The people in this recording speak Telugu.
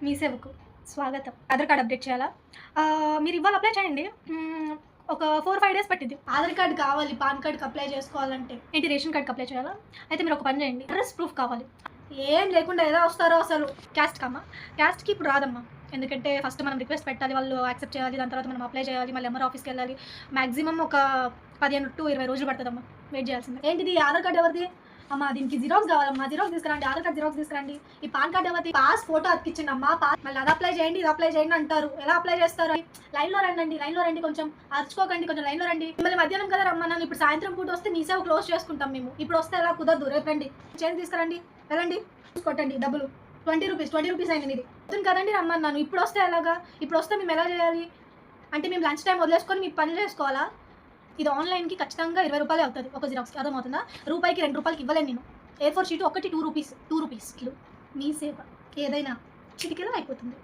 మీ సేవకు స్వాగతం. ఆధార్ కార్డ్ అప్డేట్ చేయాలా? మీరు ఇవాళ అప్లై చేయండి. ఒక 4, 5 డేస్ పట్టిద్ది. ఆధార్ కార్డ్ కావాలి పాన్ కార్డ్కి అప్లై చేసుకోవాలంటే. ఏంటి రేషన్ కార్డ్‌కి అప్లై చేయాలా? అయితే మీరు ఒక పని చేయండి. అడ్రెస్ ప్రూఫ్ కావాలి. ఏం లేకుండా ఎలా వస్తారో అసలు. క్యాస్ట్ కమ్మా. క్యాస్ట్‌కి ఇప్పుడు రాదమ్మా. ఎందుకంటే ఫస్ట్ మనం రిక్వెస్ట్ పెట్టాలి. వాళ్ళు యాక్సెప్ట్ చేయాలి. దాని తర్వాత మనం అప్లై చేయాలి. మళ్ళీ ఎంఆర్ ఆఫీస్‌కెళ్ళాలి. మాక్సిమం ఒక 15-20 రోజులు పడతదమ్మా. వెయిట్ చేయాల్సిందే. ఏంటిది ఆధార్ కార్డ్ ఎవరిది? అమ్మా దీనికి జిరాక్స్ కావాలమ్మా, జిరాక్స్ తీసుకురండి. ఆధార్ కార్డ్ జిరాక్స్ తీసుకురండి. ఈ పాన్ కార్డ్ ఎవరిది? పాస్ ఫోటో అతికించండి అమ్మా. మళ్ళీ అది అప్లై చేయండి, ఇది అప్లై చేయండి అంటారు. ఎలా అప్లై చేస్తారు? లైన్లో రండి, లైన్లో రండి, కొంచెం అరుచుకోకండి, కొంచెం లైన్లో రండి. మిమ్మల్ని మధ్యాహ్నం కదా రమ్మన్నాను. ఇప్పుడు సాయంత్రం పూట వస్తే మీ సేవ క్లోజ్ చేసుకుంటాం మేము. ఇప్పుడు వస్తే ఎలా కుదరదు. రేపు రండి, చేంజ్ తీసుకురండి, వెళ్ళండి, కొట్టండి డబ్బులు. 20 రూపీస్ అయింది మీది. కదండి రమ్మన్నాను. ఇప్పుడు వస్తే ఎలాగా? ఇప్పుడు వస్తే మేము ఎలా చేయాలి? అంటే మేము లంచ్ టైం వదిలేసుకొని మీ పని చేసుకోవాలా? ఇది ఆన్లైన్కి ఖచ్చితంగా 20 రూపాయలే అవుతుంది ఒక జిరాక్స్కి. అర్థమవుతుందా? రూపాయికి 2 రూపాయలకి ఇవ్వలేను నేను. A4 షీట్ ఒకటి 2 రూపీస్. 2 రూపీస్. మీ సేవ ఏదైనా చిటికెలో అయిపోతుంది.